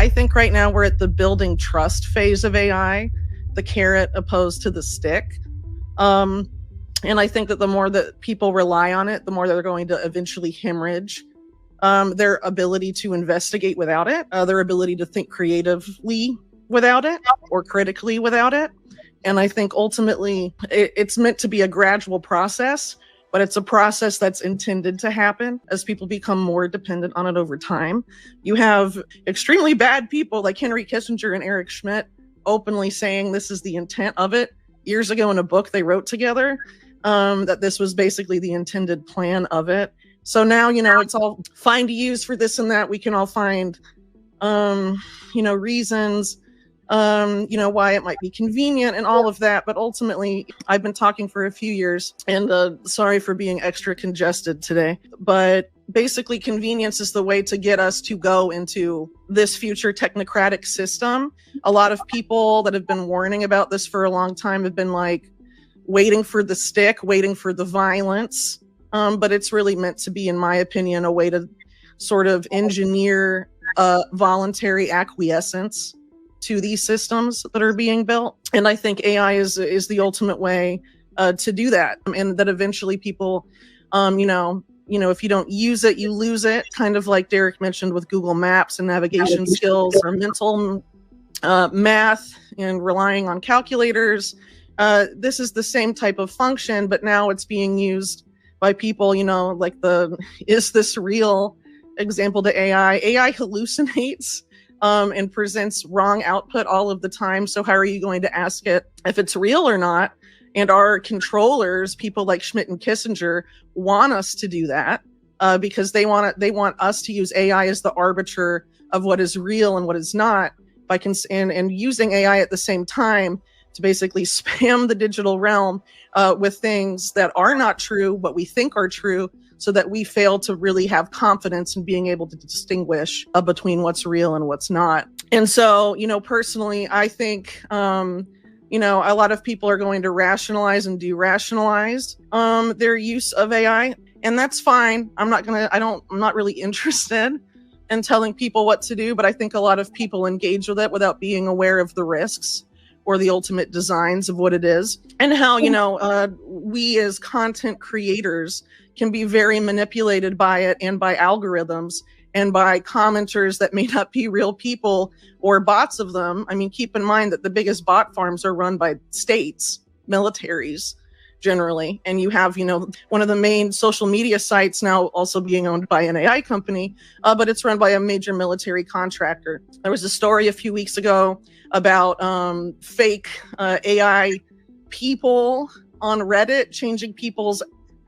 I think right now we're at the building trust phase of AI, the carrot opposed to the stick. And I think that the more that people rely on it, the more they're going to eventually hemorrhage their ability to investigate without it, their ability to think creatively without it, or critically without it. And I think ultimately it's meant to be a gradual process, but it's a process that's intended to happen as people become more dependent on it over time. You have extremely bad people like Henry Kissinger and Eric Schmidt openly saying this is the intent of it years ago in a book they wrote together, that this was basically the intended plan of it. So now, it's all fine to use for this and that. We can all find, reasons, why it might be convenient and all of that. But ultimately, I've been talking for a few years, and sorry for being extra congested today. But basically, convenience is the way to get us to go into this future technocratic system. A lot of people that have been warning about this for a long time have been like waiting for the stick, waiting for the violence. But it's really meant to be, in my opinion, a way to sort of engineer voluntary acquiescence to these systems that are being built. And I think AI is the ultimate way to do that. And that eventually people, if you don't use it, you lose it. Kind of like Derek mentioned with Google Maps and navigation skills or mental math and relying on calculators. This is the same type of function, but now it's being used by people, like is this real example to AI? AI hallucinates and presents wrong output all of the time. So how are you going to ask it if it's real or not? And our controllers, people like Schmidt and Kissinger, want us to do that because they want us to use AI as the arbiter of what is real and what is not, and using AI at the same time to basically spam the digital realm with things that are not true, but we think are true, so that we fail to really have confidence in being able to distinguish between what's real and what's not. And so, personally, I think, a lot of people are going to rationalize and de-rationalize their use of AI, and that's fine. I'm not really interested in telling people what to do, but I think a lot of people engage with it without being aware of the risks or the ultimate designs of what it is, and how, we as content creators can be very manipulated by it and by algorithms and by commenters that may not be real people or bots of them. I mean, keep in mind that the biggest bot farms are run by states, militaries, generally. And you have, one of the main social media sites now also being owned by an AI company, but it's run by a major military contractor. There was a story a few weeks ago about fake AI people on Reddit changing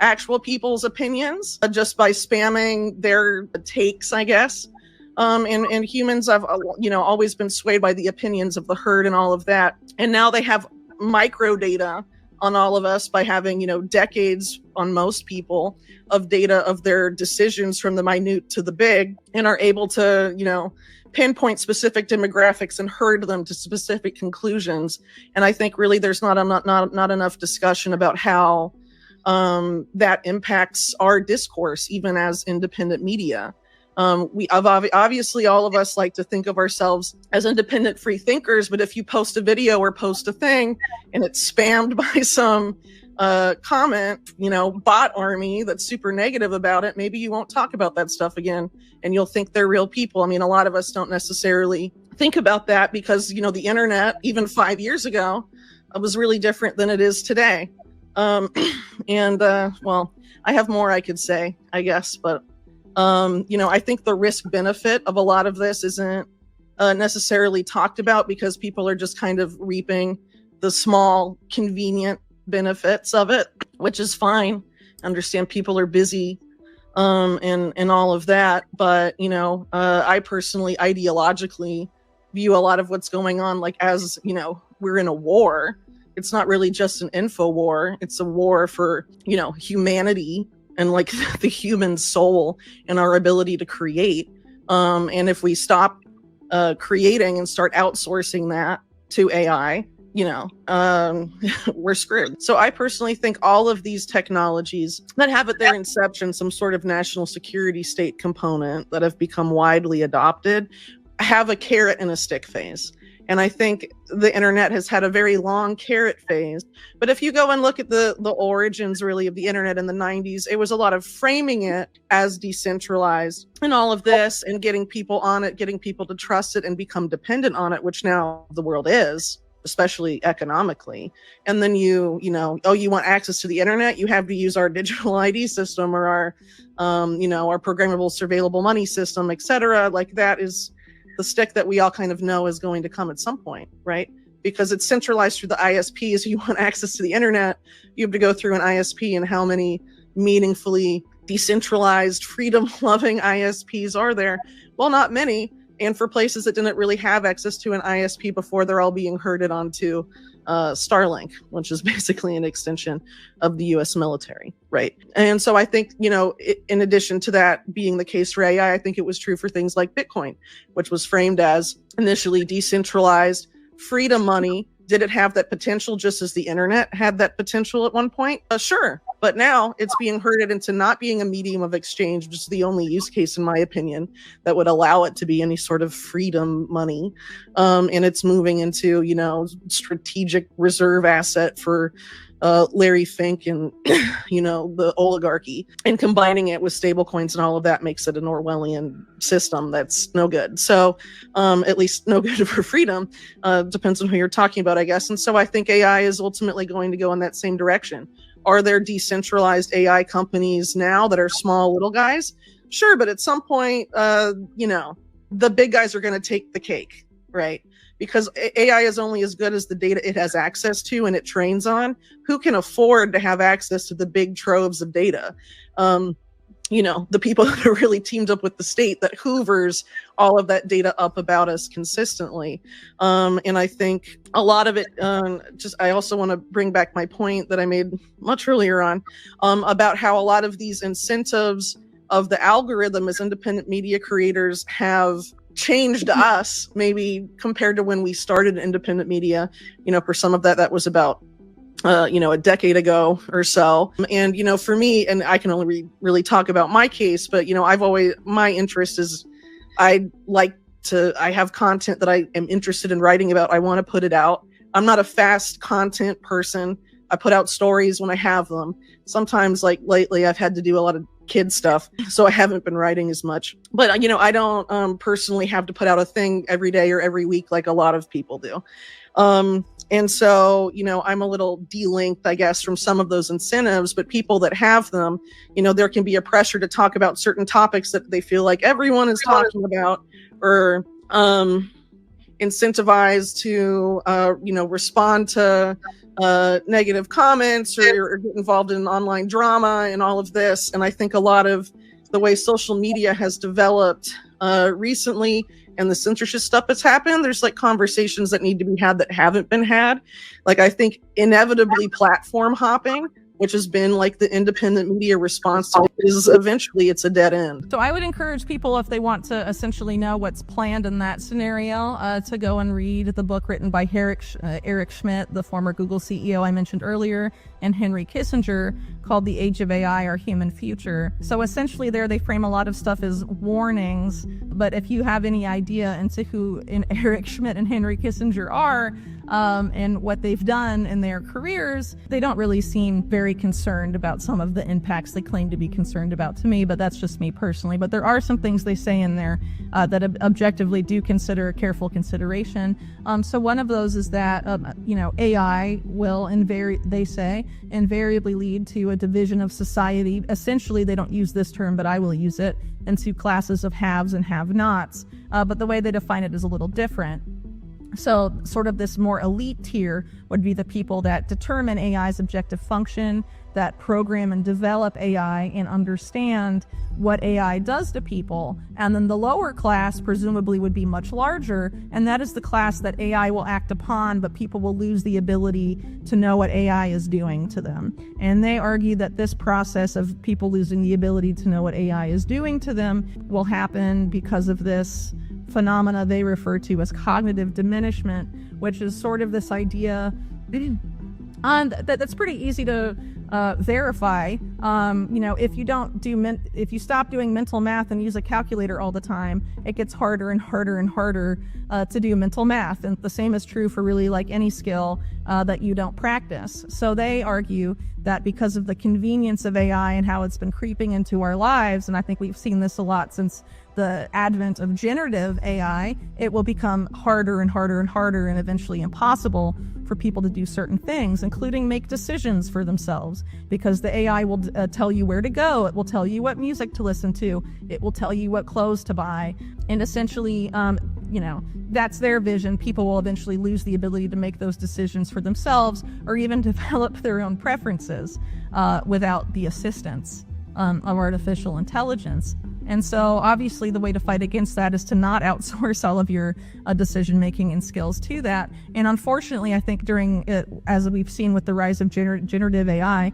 actual people's opinions just by spamming their takes, I guess. And humans have, always been swayed by the opinions of the herd and all of that. And now they have micro data on all of us by having, decades on most people of data of their decisions from the minute to the big, and are able to, pinpoint specific demographics and herd them to specific conclusions. And I think really there's not enough discussion about how that impacts our discourse, even as independent media. Obviously all of us like to think of ourselves as independent free thinkers, but if you post a video or post a thing and it's spammed by some comment, bot army that's super negative about it, maybe you won't talk about that stuff again and you'll think they're real people. I mean, a lot of us don't necessarily think about that because, the internet, even 5 years ago, was really different than it is today. Well, I have more I could say, I guess, but I think the risk benefit of a lot of this isn't necessarily talked about because people are just kind of reaping the small, convenient benefits of it, which is fine. I understand people are busy and all of that. But, I personally ideologically view a lot of what's going on like as, we're in a war. It's not really just an info war. It's a war for, humanity and like the human soul and our ability to create. And if we stop creating and start outsourcing that to AI, we're screwed. So I personally think all of these technologies that have at their inception some sort of national security state component that have become widely adopted have a carrot and a stick phase. And I think the internet has had a very long carrot phase. But if you go and look at the origins really of the internet in the 90s, it was a lot of framing it as decentralized and all of this and getting people on it, getting people to trust it and become dependent on it, which now the world is, especially economically. And then you want access to the internet, you have to use our digital ID system or our programmable surveillable money system, et cetera. Like that is the stick that we all kind of know is going to come at some point, right? Because it's centralized through the ISPs. You want access to the internet, you have to go through an ISP, and how many meaningfully decentralized, freedom-loving ISPs are there? Well, not many. And for places that didn't really have access to an ISP before, they're all being herded onto Starlink, which is basically an extension of the US military, right? And so I think, in addition to that being the case for AI, I think it was true for things like Bitcoin, which was framed as initially decentralized freedom money. Did it have that potential just as the internet had that potential at one point? Sure. But now it's being herded into not being a medium of exchange, which is the only use case, in my opinion, that would allow it to be any sort of freedom money. And it's moving into, strategic reserve asset for Larry Fink and, the oligarchy, and combining it with stable coins and all of that makes it an Orwellian system that's no good. So at least no good for freedom. Depends on who you're talking about, I guess. And so I think AI is ultimately going to go in that same direction. Are there decentralized AI companies now that are small little guys? Sure, but at some point, the big guys are going to take the cake, right? Because AI is only as good as the data it has access to and it trains on. Who can afford to have access to the big troves of data? The people that are really teamed up with the state that hoovers all of that data up about us consistently. And I think a lot of it, I also want to bring back my point that I made much earlier on about how a lot of these incentives of the algorithm as independent media creators have changed us, maybe compared to when we started independent media. For some of that was about a decade ago or so. And, for me, and I can only really talk about my case, but, my interest is I have content that I am interested in writing about. I want to put it out. I'm not a fast content person. I put out stories when I have them. Sometimes, like lately, I've had to do a lot of kid stuff, so I haven't been writing as much. But, I don't personally have to put out a thing every day or every week like a lot of people do. And so, I'm a little delinked, I guess, from some of those incentives, but people that have them, there can be a pressure to talk about certain topics that they feel like everyone is talking about, or incentivized to, respond to negative comments or get involved in online drama and all of this. And I think a lot of the way social media has developed recently and the censorship stuff that's happened, there's like conversations that need to be had that haven't been had. Like, I think inevitably platform hopping, which has been like the independent media response to it, is eventually it's a dead end. So I would encourage people, if they want to essentially know what's planned in that scenario, to go and read the book written by Eric Schmidt, the former Google CEO I mentioned earlier, and Henry Kissinger, called The Age of AI, Our Human Future. So essentially there they frame a lot of stuff as warnings, but if you have any idea into who Eric Schmidt and Henry Kissinger are, and what they've done in their careers, they don't really seem very concerned about some of the impacts they claim to be concerned about to me, but that's just me personally. But there are some things they say in there that objectively do consider careful consideration. So one of those is that, AI will they say, invariably lead to a division of society. Essentially, they don't use this term, but I will use it, into classes of haves and have-nots. But the way they define it is a little different. So sort of this more elite tier would be the people that determine AI's objective function, that program and develop AI and understand what AI does to people. And then the lower class presumably would be much larger, and that is the class that AI will act upon, but people will lose the ability to know what AI is doing to them. And they argue that this process of people losing the ability to know what AI is doing to them will happen because of this phenomena they refer to as cognitive diminishment, which is sort of this idea That's pretty easy to verify. If you stop doing mental math and use a calculator all the time, it gets harder and harder and harder to do mental math. And the same is true for really like any skill that you don't practice. So they argue that because of the convenience of AI and how it's been creeping into our lives, and I think we've seen this a lot since the advent of generative AI, it will become harder and harder and harder and eventually impossible for people to do certain things, including make decisions for themselves, because the AI will tell you where to go. It will tell you what music to listen to. It will tell you what clothes to buy. And essentially, that's their vision. People will eventually lose the ability to make those decisions for themselves or even develop their own preferences without the assistance of artificial intelligence. And so obviously the way to fight against that is to not outsource all of your decision-making and skills to that. And unfortunately, I think as we've seen with the rise of generative AI,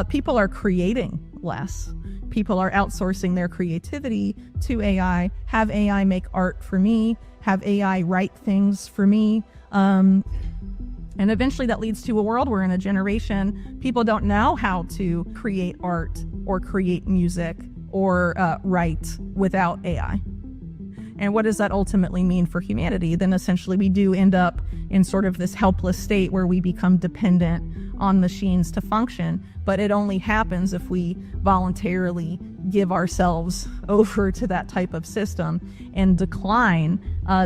people are creating less. People are outsourcing their creativity to AI, have AI make art for me, have AI write things for me. And eventually that leads to a world where in a generation, people don't know how to create art or create music or write without AI. And what does that ultimately mean for humanity? Then essentially we do end up in sort of this helpless state where we become dependent on machines to function, but it only happens if we voluntarily give ourselves over to that type of system and decline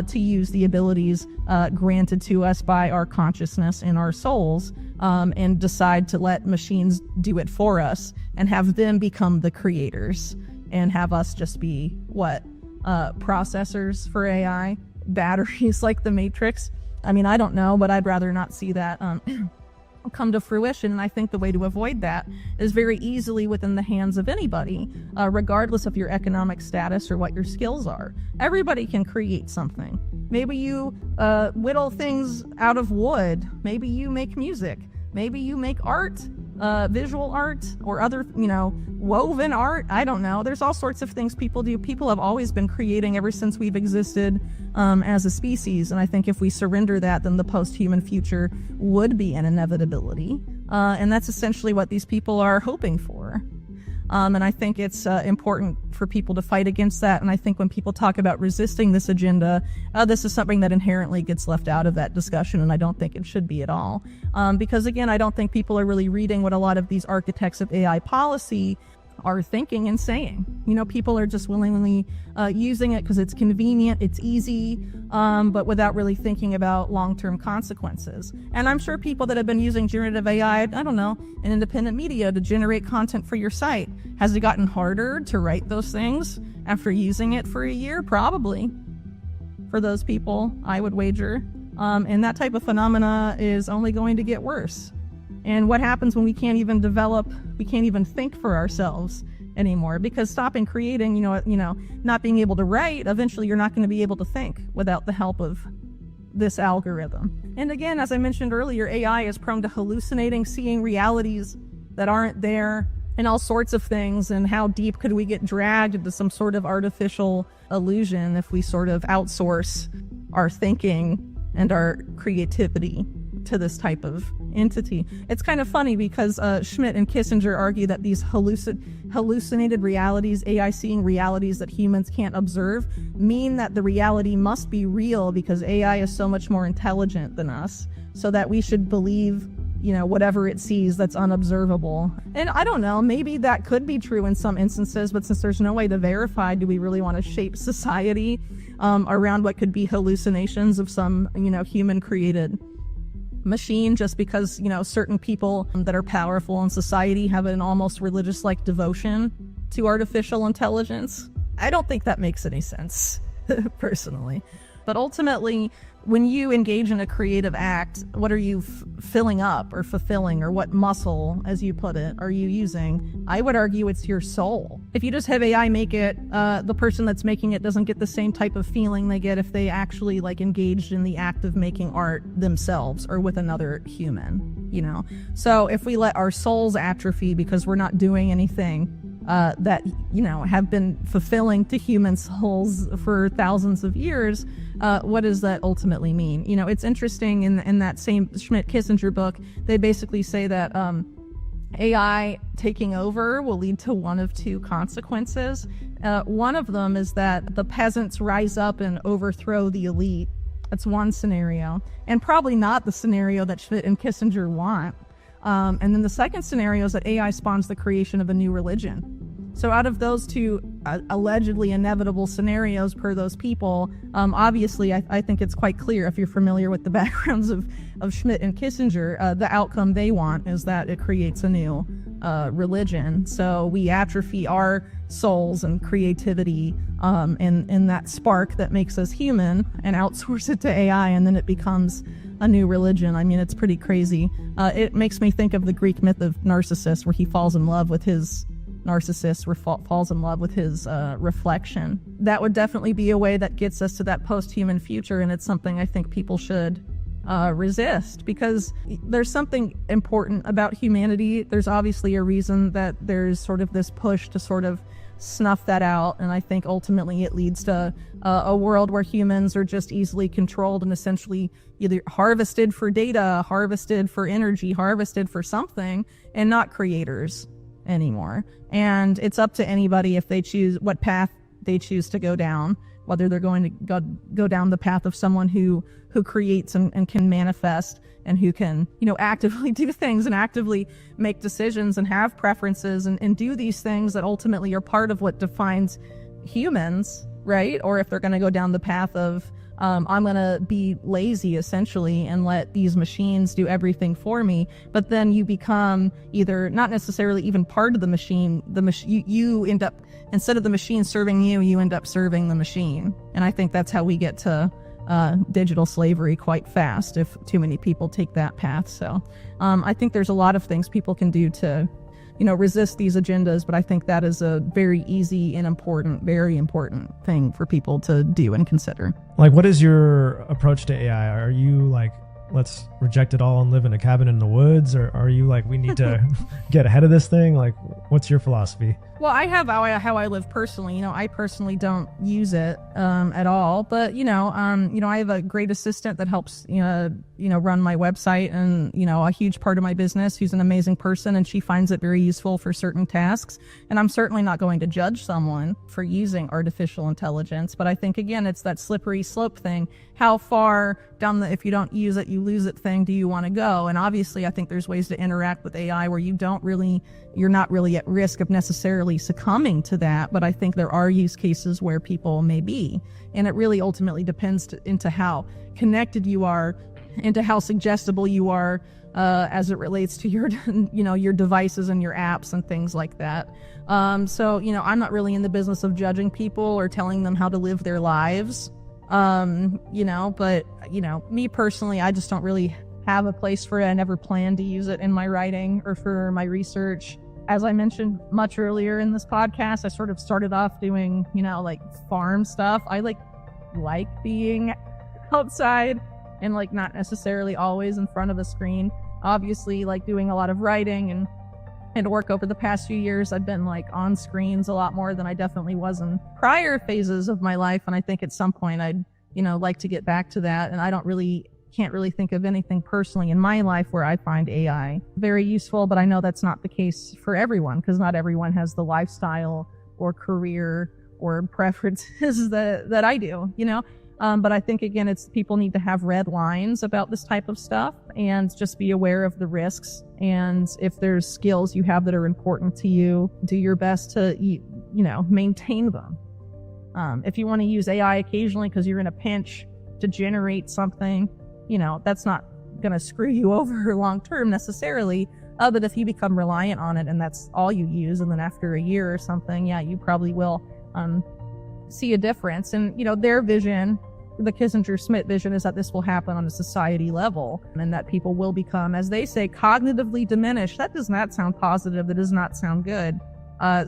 to use the abilities granted to us by our consciousness and our souls, and decide to let machines do it for us and have them become the creators and have us just be processors for AI, batteries like the Matrix. I mean, I don't know, but I'd rather not see that come to fruition. And I think the way to avoid that is very easily within the hands of anybody, regardless of your economic status or what your skills are. Everybody can create something. Maybe you whittle things out of wood. Maybe you make music. Maybe you make art, visual art, or other, woven art. I don't know. There's all sorts of things people do. People have always been creating ever since we've existed as a species. And I think if we surrender that, then the post-human future would be an inevitability. And that's essentially what these people are hoping for. And I think it's important for people to fight against that. And I think when people talk about resisting this agenda, this is something that inherently gets left out of that discussion, and I don't think it should be at all. Because again, I don't think people are really reading what a lot of these architects of AI policy are thinking and saying. People are just willingly using it because it's convenient, it's easy, but without really thinking about long-term consequences. And I'm sure people that have been using generative AI, I don't know, in independent media to generate content for your site, has it gotten harder to write those things after using it for a year? Probably. For those people, I would wager. And that type of phenomena is only going to get worse. And what happens when we can't even think for ourselves anymore? Because stopping creating, not being able to write, eventually you're not going to be able to think without the help of this algorithm. And again, as I mentioned earlier, AI is prone to hallucinating, seeing realities that aren't there, and all sorts of things. And how deep could we get dragged into some sort of artificial illusion if we sort of outsource our thinking and our creativity to this type of entity? It's kind of funny because Schmidt and Kissinger argue that these hallucinated realities, AI seeing realities that humans can't observe, mean that the reality must be real because AI is so much more intelligent than us, so that we should believe whatever it sees that's unobservable. And I don't know, maybe that could be true in some instances, but since there's no way to verify, do we really want to shape society around what could be hallucinations of some, human created machine just because, certain people that are powerful in society have an almost religious-like devotion to artificial intelligence? I don't think that makes any sense, personally. But ultimately, when you engage in a creative act, what are you filling up or fulfilling, or what muscle, as you put it, are you using? I would argue it's your soul. If you just have AI make it, the person that's making it doesn't get the same type of feeling they get if they actually engaged in the act of making art themselves or with another human, So if we let our souls atrophy because we're not doing anything that, have been fulfilling to human souls for thousands of years, what does that ultimately mean? It's interesting in that same Schmidt-Kissinger book, they basically say that AI taking over will lead to one of two consequences. One of them is that the peasants rise up and overthrow the elite. That's one scenario, and probably not the scenario that Schmidt and Kissinger want. And then the second scenario is that AI spawns the creation of a new religion. So out of those two allegedly inevitable scenarios per those people, obviously I think it's quite clear, if you're familiar with the backgrounds of Schmidt and Kissinger, the outcome they want is that it creates a new religion. So we atrophy our souls and creativity and that spark that makes us human and outsource it to AI, and then it becomes a new religion. I mean, it's pretty crazy. It makes me think of the Greek myth of Narcissus, where he falls in love with his falls in love with his reflection. That would definitely be a way that gets us to that post-human future, and it's something I think people should resist, because there's something important about humanity. There's obviously a reason that there's sort of this push to sort of snuff that out, and I think ultimately it leads to a world where humans are just easily controlled and essentially either harvested for data, harvested for energy, harvested for something, and not creators anymore. And it's up to anybody if they choose what path they choose to go down, whether they're going to go down the path of someone who creates and can manifest, and who can, actively do things and actively make decisions and have preferences and do these things that ultimately are part of what defines humans, right? Or if they're going to go down the path of, I'm going to be lazy essentially and let these machines do everything for me. But then you become either not necessarily even part of the machine, you end up, instead of the machine serving you, you end up serving the machine. And I think that's how we get to digital slavery quite fast if too many people take that path. So I think there's a lot of things people can do to resist these agendas, but I think that is a very easy and very important thing for people to do and consider. Like, what is your approach to AI? Are you like, let's reject it all and live in a cabin in the woods? Or are you like, we need to get ahead of this thing? Like, what's your philosophy? Well, I have how I live personally. I personally don't use it at all. But I have a great assistant that helps run my website, and a huge part of my business, who's an amazing person, and she finds it very useful for certain tasks. And I'm certainly not going to judge someone for using artificial intelligence. But I think again, it's that slippery slope thing. How far down the if you don't use it, you lose it thing do you want to go? And obviously, I think there's ways to interact with AI where you're not really at risk of necessarily succumbing to that, but I think there are use cases where people may be, and it really ultimately depends into how connected you are, into how suggestible you are as it relates to your your devices and your apps and things like that. So I'm not really in the business of judging people or telling them how to live their lives, but me personally, I just don't really have a place for it. I never plan to use it in my writing or for my research. As I mentioned much earlier in this podcast, I sort of started off doing, like farm stuff. I like being outside and not necessarily always in front of a screen. Obviously, doing a lot of writing and work over the past few years, I've been on screens a lot more than I definitely was in prior phases of my life. And I think at some point I'd, like to get back to that. And I can't really think of anything personally in my life where I find AI very useful, but I know that's not the case for everyone, because not everyone has the lifestyle or career or preferences that I do, but I think again, it's people need to have red lines about this type of stuff and just be aware of the risks. And if there's skills you have that are important to you, do your best to, maintain them. If you want to use AI occasionally because you're in a pinch to generate something, that's not going to screw you over long term necessarily. But if you become reliant on it and that's all you use, and then after a year or something, you probably will see a difference. And, their vision, the Kissinger-Schmidt vision, is that this will happen on a society level and that people will become, as they say, cognitively diminished. That does not sound positive. That does not sound good.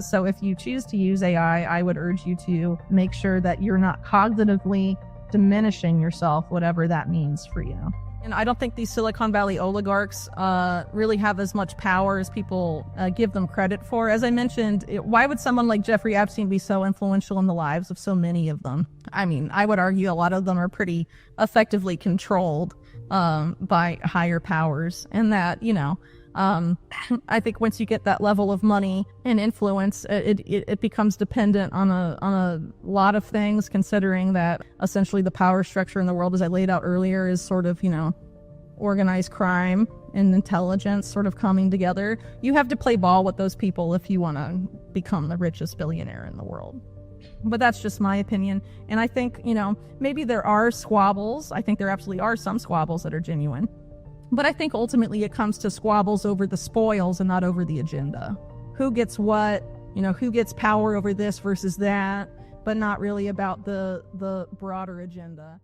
So if you choose to use AI, I would urge you to make sure that you're not cognitively diminishing yourself, whatever that means for you. And I don't think these Silicon Valley oligarchs really have as much power as people give them credit for. As I mentioned, why would someone like Jeffrey Epstein be so influential in the lives of so many of them? I mean, I would argue a lot of them are pretty effectively controlled by higher powers, and that, I think once you get that level of money and influence, it becomes dependent on a lot of things, considering that essentially the power structure in the world, as I laid out earlier, is sort of, organized crime and intelligence sort of coming together. You have to play ball with those people if you want to become the richest billionaire in the world. But that's just my opinion. And I think, maybe there are squabbles. I think there absolutely are some squabbles that are genuine. But I think ultimately it comes to squabbles over the spoils and not over the agenda. Who gets what, who gets power over this versus that, but not really about the broader agenda.